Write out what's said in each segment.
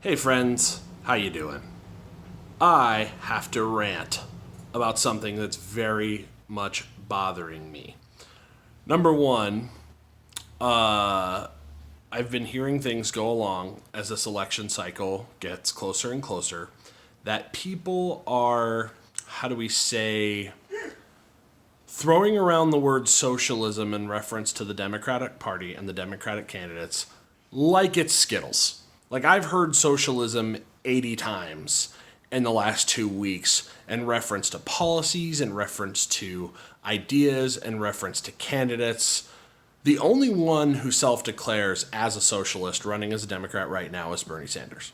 Hey friends, how you doing? I have to rant about something that's very much bothering me. Number one, I've been hearing things go along as this election cycle gets closer and closer that people are, how do we say, throwing around the word socialism in reference to the Democratic Party and the Democratic candidates like it's Skittles. Like, I've heard socialism 80 times in the last 2 weeks in reference to policies, in reference to ideas, in reference to candidates. The only one who self declares as a socialist running as a Democrat right now is Bernie Sanders.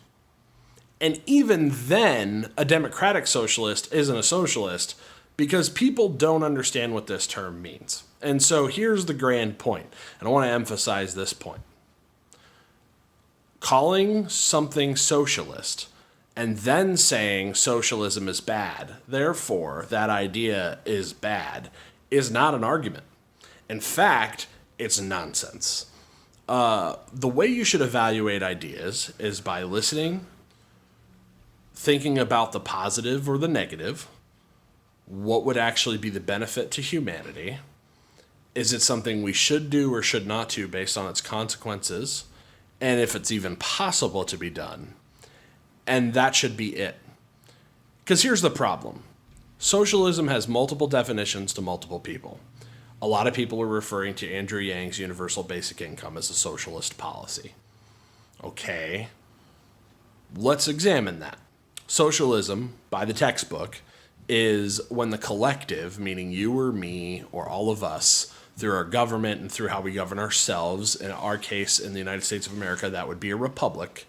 And even then, a democratic socialist isn't a socialist because people don't understand what this term means. And so here's the grand point, and I want to emphasize this point. Calling something socialist and then saying socialism is bad, therefore that idea is bad, is not an argument. In fact, it's nonsense. The way you should evaluate ideas is by listening, thinking about the positive or the negative, what would actually be the benefit to humanity, is it something we should do or should not do based on its consequences, and if it's even possible to be done. And that should be it. Because here's the problem. Socialism has multiple definitions to multiple people. A lot of people are referring to Andrew Yang's universal basic income as a socialist policy. Okay, let's examine that. Socialism, by the textbook, is when the collective, meaning you or me or all of us, through our government and through how we govern ourselves, in our case, in the United States of America, that would be a republic,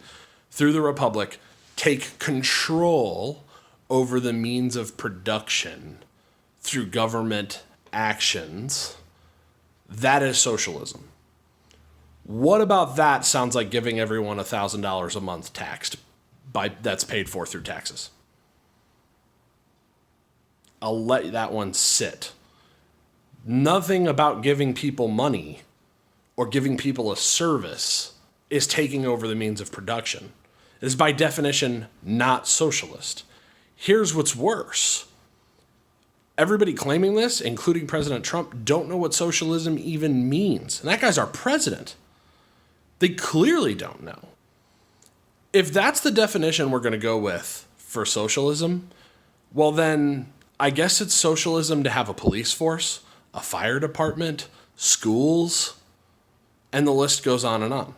through the republic, take control over the means of production through government actions. That is socialism. What about that sounds like giving everyone $1,000 a month taxed that's paid for through taxes? I'll let that one sit. Nothing about giving people money or giving people a service is taking over the means of production. It is by definition not socialist. Here's what's worse. Everybody claiming this, including President Trump, don't know what socialism even means. And that guy's our president. They clearly don't know. If that's the definition we're going to go with for socialism, well then I guess it's socialism to have a police force, a fire department, schools, and the list goes on and on.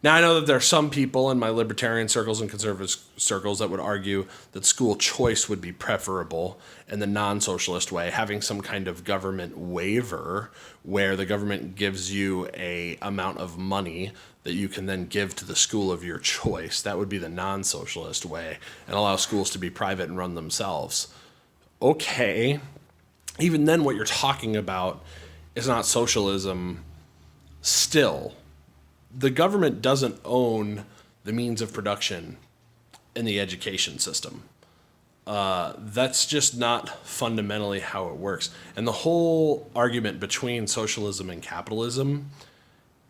Now, I know that there are some people in my libertarian circles and conservative circles that would argue that school choice would be preferable in the non-socialist way, having some kind of government waiver where the government gives you a amount of money that you can then give to the school of your choice. That would be the non-socialist way, and allow schools to be private and run themselves. Okay, even then what you're talking about is not socialism still. The government doesn't own the means of production in the education system. That's just not fundamentally how it works. And the whole argument between socialism and capitalism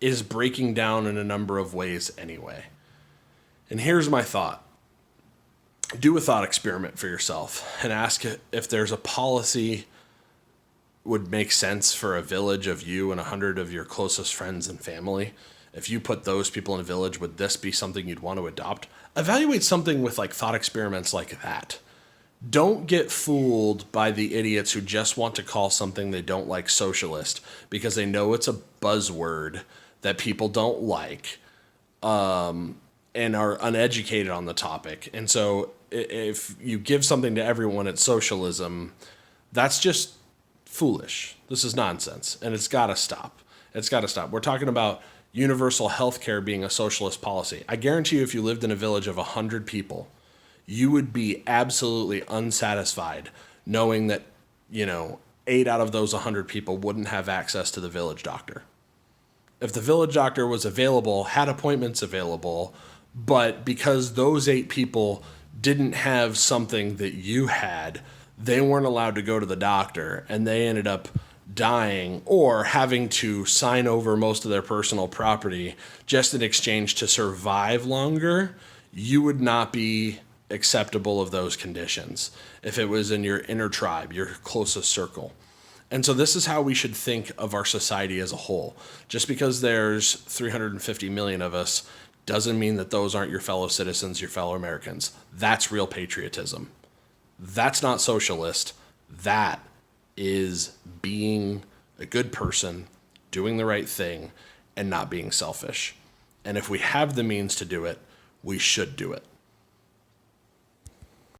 is breaking down in a number of ways anyway. And here's my thought. Do a thought experiment for yourself and ask if there's a policy would make sense for a village of you and 100 of your closest friends and family. If you put those people in a village, would this be something you'd want to adopt? Evaluate something with like thought experiments like that. Don't get fooled by the idiots who just want to call something they don't like socialist because they know it's a buzzword that people don't like, and are uneducated on the topic. And so if you give something to everyone, it's socialism. That's just foolish. This is nonsense, and it's got to stop. It's got to stop. We're talking about universal health care being a socialist policy. I guarantee you if you lived in a village of 100 people, you would be absolutely unsatisfied knowing that, 8 out of those 100 people wouldn't have access to the village doctor. If the village doctor was available, had appointments available, but because those 8 people didn't have something that you had, they weren't allowed to go to the doctor, and they ended up dying or having to sign over most of their personal property just in exchange to survive longer, you would not be acceptable of those conditions if it was in your inner tribe, your closest circle. And so this is how we should think of our society as a whole. Just because there's 350 million of us doesn't mean that those aren't your fellow citizens, your fellow Americans. That's real patriotism. That's not socialist. That is being a good person, doing the right thing, and not being selfish. And if we have the means to do it, we should do it.